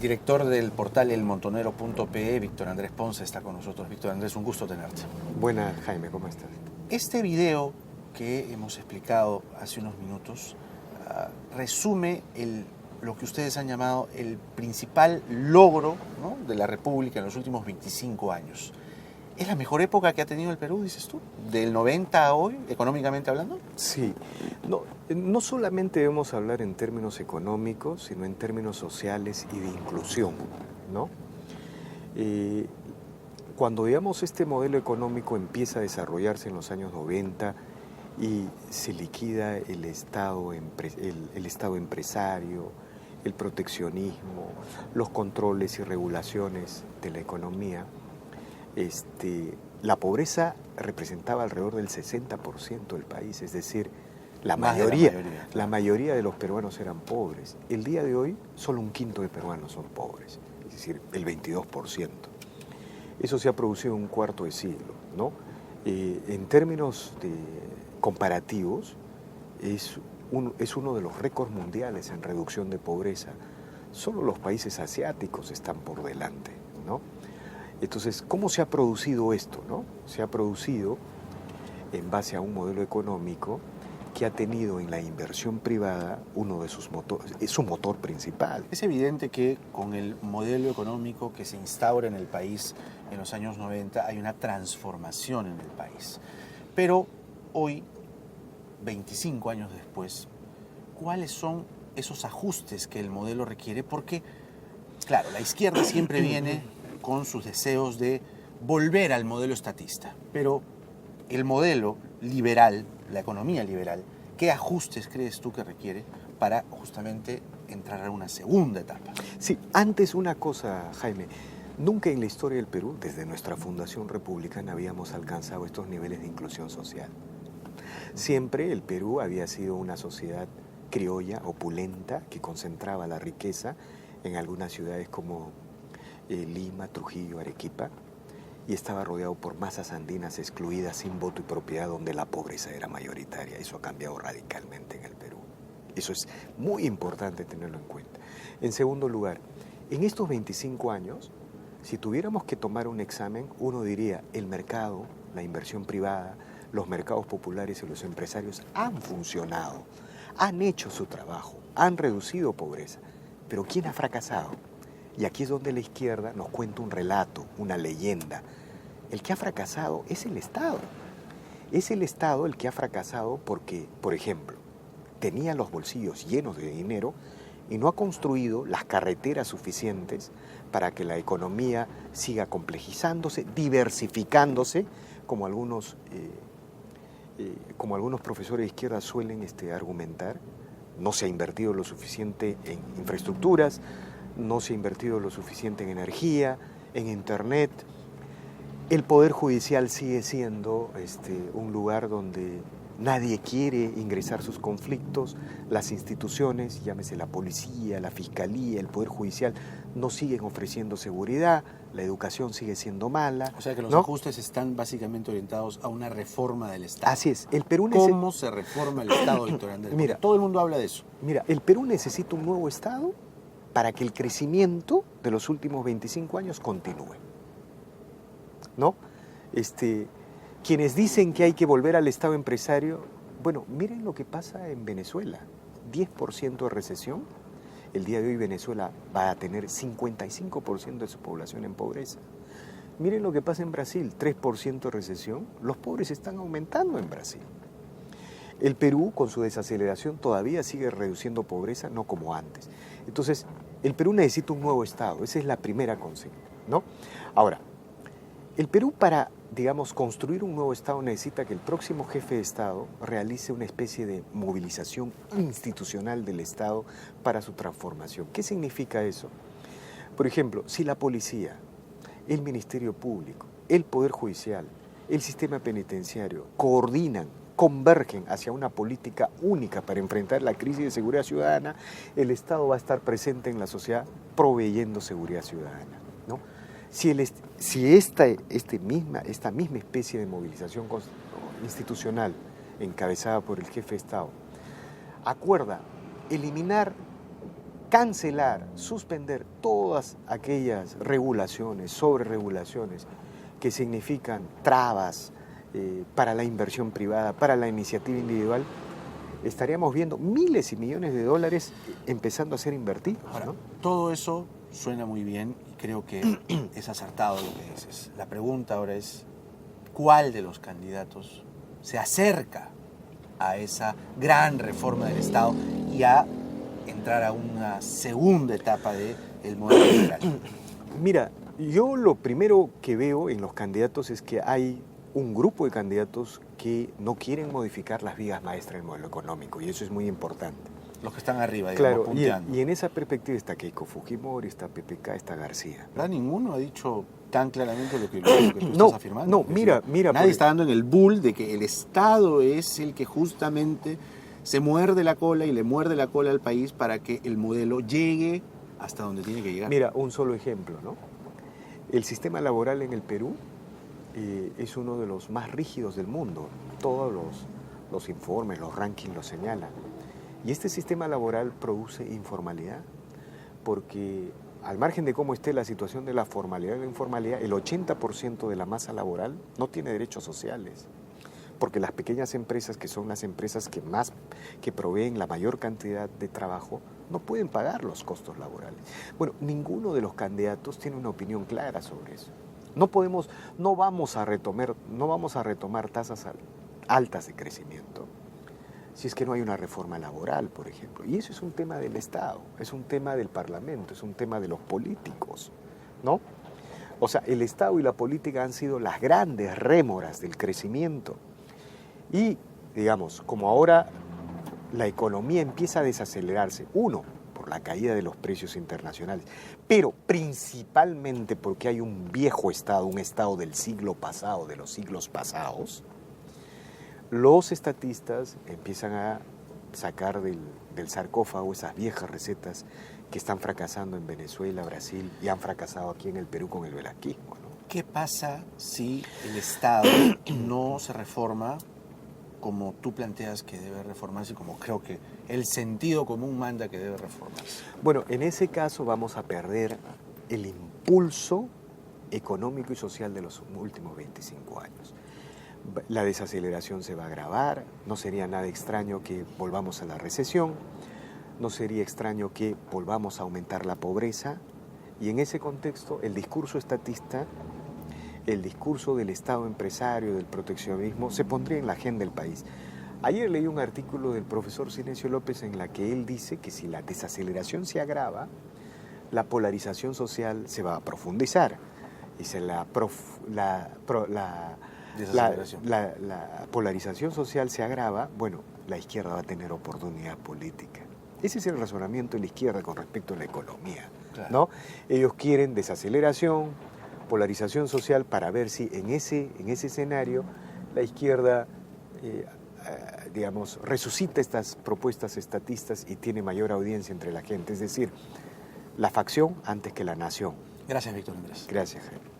director del portal elmontonero.pe, Víctor Andrés Ponce, está con nosotros. Víctor Andrés, un gusto tenerte. Buenas, Jaime, ¿cómo estás? Este video que hemos explicado hace unos minutos resume lo que ustedes han llamado el principal logro, ¿no?, de la República en los últimos 25 años. ¿Es la mejor época que ha tenido el Perú, dices tú? ¿Del 90 a hoy, económicamente hablando? Sí. No solamente debemos hablar en términos económicos, sino en términos sociales y de inclusión, ¿no? Cuando, digamos, este modelo económico empieza a desarrollarse en los años 90 y se liquida el Estado empresario, el proteccionismo, los controles y regulaciones de la economía, la pobreza representaba alrededor del 60% del país, es decir, la mayoría de los peruanos eran pobres. El día de hoy, solo un quinto de peruanos son pobres, es decir, el 22%. Eso se ha producido en un cuarto de siglo, ¿no? En términos comparativos, es uno de los récords mundiales en reducción de pobreza. Solo los países asiáticos están por delante, ¿no? Entonces, ¿cómo se ha producido esto, no? Se ha producido en base a un modelo económico que ha tenido en la inversión privada uno de sus motores, es su motor principal. Es evidente que con el modelo económico que se instaura en el país en los años 90 hay una transformación en el país. Pero hoy, 25 años después, ¿cuáles son esos ajustes que el modelo requiere? Porque, claro, la izquierda siempre viene con sus deseos de volver al modelo estatista, pero el modelo liberal, la economía liberal, ¿qué ajustes crees tú que requiere para justamente entrar a una segunda etapa? Sí, antes una cosa, Jaime, nunca en la historia del Perú, desde nuestra fundación republicana, habíamos alcanzado estos niveles de inclusión social. Siempre el Perú había sido una sociedad criolla, opulenta, que concentraba la riqueza en algunas ciudades como Lima, Trujillo, Arequipa, y estaba rodeado por masas andinas excluidas sin voto y propiedad, donde la pobreza era mayoritaria. Eso ha cambiado radicalmente en el Perú. Eso es muy importante tenerlo en cuenta. En segundo lugar, en estos 25 años, si tuviéramos que tomar un examen, uno diría, el mercado, la inversión privada, los mercados populares y los empresarios han funcionado, han hecho su trabajo, han reducido pobreza. Pero ¿quién ha fracasado? Y aquí es donde la izquierda nos cuenta un relato, una leyenda. El que ha fracasado es el Estado. Es el Estado el que ha fracasado porque, por ejemplo, tenía los bolsillos llenos de dinero y no ha construido las carreteras suficientes para que la economía siga complejizándose, diversificándose, como algunos profesores de izquierda suelen argumentar. No se ha invertido lo suficiente en infraestructuras, no se ha invertido lo suficiente en energía, en internet. El Poder Judicial sigue siendo un lugar donde nadie quiere ingresar sus conflictos. Las instituciones, llámese la policía, la fiscalía, el Poder Judicial, no siguen ofreciendo seguridad. La educación sigue siendo mala. O sea que los ¿no? ajustes están básicamente orientados a una reforma del Estado. Así es. El Perú ¿Cómo se reforma el Estado, Víctor Andrés? Mira, todo el mundo habla de eso. Mira, el Perú necesita un nuevo Estado para que el crecimiento de los últimos 25 años continúe, ¿no? Quienes dicen que hay que volver al Estado empresario, bueno, miren lo que pasa en Venezuela, 10% de recesión. El día de hoy Venezuela va a tener 55% de su población en pobreza. Miren lo que pasa en Brasil, 3% de recesión. Los pobres están aumentando en Brasil. El Perú, con su desaceleración, todavía sigue reduciendo pobreza, no como antes. Entonces, el Perú necesita un nuevo Estado. Esa es la primera consigna, ¿no? Ahora, el Perú para, digamos, construir un nuevo Estado necesita que el próximo jefe de Estado realice una especie de movilización institucional del Estado para su transformación. ¿Qué significa eso? Por ejemplo, si la policía, el Ministerio Público, el Poder Judicial, el sistema penitenciario coordinan, convergen hacia una política única para enfrentar la crisis de seguridad ciudadana, el Estado va a estar presente en la sociedad proveyendo seguridad ciudadana, ¿no? Si esta misma especie de movilización institucional encabezada por el jefe de Estado acuerda eliminar cancelar, suspender todas aquellas regulaciones, sobreregulaciones que significan trabas para la inversión privada, para la iniciativa individual, estaríamos viendo miles y millones de dólares empezando a ser invertidos. Ahora, ¿no? todo eso suena muy bien y creo que es acertado lo que dices. La pregunta ahora es, ¿cuál de los candidatos se acerca a esa gran reforma del Estado y a entrar a una segunda etapa del modelo federal? Mira, yo lo primero que veo en los candidatos es que hay un grupo de candidatos que no quieren modificar las vigas maestras del modelo económico, y eso es muy importante. Los que están arriba, digamos, Claro, punteando. y en esa perspectiva está Keiko Fujimori, está PPK, está García. ¿Verdad? Ninguno ha dicho tan claramente lo que tú No, estás afirmando. no, mira, Nadie porque- está dando en el bull de que el Estado es el que justamente se muerde la cola y le muerde la cola al país para que el modelo llegue hasta donde tiene que llegar. Mira, un solo ejemplo, ¿no? El sistema laboral en el Perú es uno de los más rígidos del mundo. Todos los informes, los rankings lo señalan. Y este sistema laboral produce informalidad, porque al margen de cómo esté la situación de la formalidad y la informalidad, el 80% de la masa laboral no tiene derechos sociales, porque las pequeñas empresas, que son las empresas que proveen la mayor cantidad de trabajo, no pueden pagar los costos laborales. Bueno, ninguno de los candidatos tiene una opinión clara sobre eso. No vamos a retomar tasas altas de crecimiento si es que no hay una reforma laboral, por ejemplo. Y eso es un tema del Estado, es un tema del Parlamento, es un tema de los políticos, ¿no? O sea, el Estado y la política han sido las grandes rémoras del crecimiento. Y, digamos, como ahora la economía empieza a desacelerarse, uno, por la caída de los precios internacionales, pero principalmente porque hay un viejo Estado, un Estado del siglo pasado, de los siglos pasados, los estatistas empiezan a sacar del sarcófago esas viejas recetas que están fracasando en Venezuela, Brasil, y han fracasado aquí en el Perú con el velasquismo, ¿no? ¿Qué pasa si el Estado no se reforma como tú planteas que debe reformarse y como creo que el sentido común manda que debe reformarse? Bueno, en ese caso vamos a perder el impulso económico y social de los últimos 25 años. La desaceleración se va a agravar, no sería nada extraño que volvamos a la recesión, no sería extraño que volvamos a aumentar la pobreza, y en ese contexto el discurso estatista, el discurso del Estado empresario, del proteccionismo, se pondría en la agenda del país. Ayer leí un artículo del profesor Sinesio López en la que él dice que si la desaceleración se agrava, la polarización social se va a profundizar. Dice la polarización social se agrava, bueno, la izquierda va a tener oportunidad política. Ese es el razonamiento de la izquierda con respecto a la economía, Claro. ¿no? Ellos quieren desaceleración, polarización social para ver si en ese escenario la izquierda, digamos, resucita estas propuestas estatistas y tiene mayor audiencia entre la gente. Es decir, la facción antes que la nación. Gracias, Víctor Andrés. Gracias, Jaime.